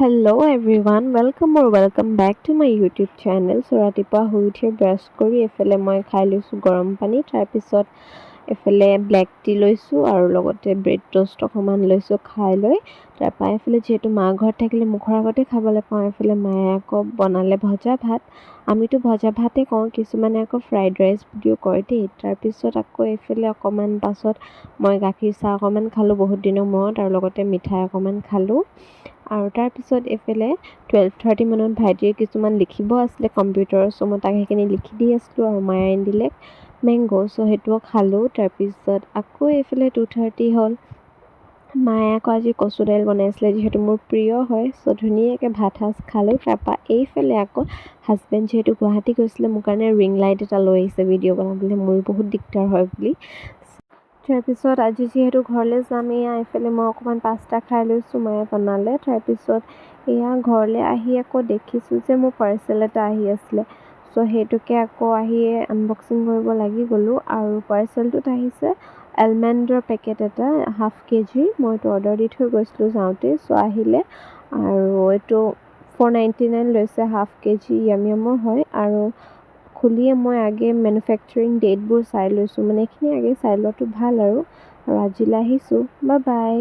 Hello everyone, welcome back to my YouTube channel. So ৰাতিপুৱা শুই উঠি ব্ৰাছ কৰি এফালে মই খাই লৈছোঁ গৰম পানী, তাৰপিছত এফালে ব্লেক টি লৈছোঁ আৰু লগতে ব্ৰেড টোষ্ট অকণমান লৈছোঁ খাই লৈ। তাৰপৰা এফালে যিহেতু মা ঘৰত থাকিলে মুখৰ আগতে খাবলৈ পাওঁ, এফালে মায়ে আকৌ বনালে ভজা ভাত। আমিতো ভজা ভাতেই কওঁ, কিছুমানে আকৌ ফ্ৰাইড ৰাইচ বুলিও কয় দেই। তাৰপিছত আকৌ এইফালে অকণমান পাছত মই গাখীৰ চাহ অকণমান খালোঁ বহুত দিনৰ মূৰত, আৰু লগতে মিঠাই অকণমান খালোঁ। আৰু তাৰপিছত এইফালে 12:30 মানত ভাইটিৰ কিছুমান লিখিব আছিলে কম্পিউটাৰৰ, চ' মই তাক সেইখিনি লিখি দি আছিলোঁ আৰু মায়ে আনি দিলে মেংগ', চ' সেইটোও খালোঁ। তাৰপিছত আকৌ এইফালে 2:30 হ'ল, মায়ে আকৌ আজি কচু দাইল বনাইছিলে, যিহেতু মোৰ প্ৰিয় হয়, চ' ধুনীয়াকৈ ভাত সাজ খালোঁ। তাৰপৰা এইফালে আকৌ হাজবেণ্ড যিহেতু গুৱাহাটী গৈছিলে, মোৰ কাৰণে ৰিং লাইট এটা লৈ আহিছে ভিডিঅ' বনাবলৈ, মোৰ বহুত দিগদাৰ হয় বুলি। তাৰপিছত আজি যিহেতু ঘৰলৈ যাম, এইফালে মই অকণমান পাস্তা খাই লৈছোঁ, মায়ে বনালে। তাৰপিছত ঘৰলৈ আহি আকৌ দেখিছোঁ যে মোৰ পাৰ্চেল এটা আহি আছিলে, চ' সেইটোকে আকৌ আহি আনবক্সিং কৰিব লাগি গ'লোঁ। আৰু পাৰ্চেলটোত আহিছে এলমণ্ডৰ পেকেট এটা ½ কেজি, মই এইটো অৰ্ডাৰ দি থৈ গৈছিলোঁ যাওঁতে, চ' আহিলে। আৰু এইটো 499 লৈছে ½ কেজি, য়ামৰ হয়। আৰু খুলিয়ে মই আগে মেনুফেকচাৰিং ডেটবোৰ চাই লৈছোঁ, মানে এইখিনি আগে চাই লোৱাটো ভাল আৰু আজিলৈ আহিছোঁ, বাই বাই।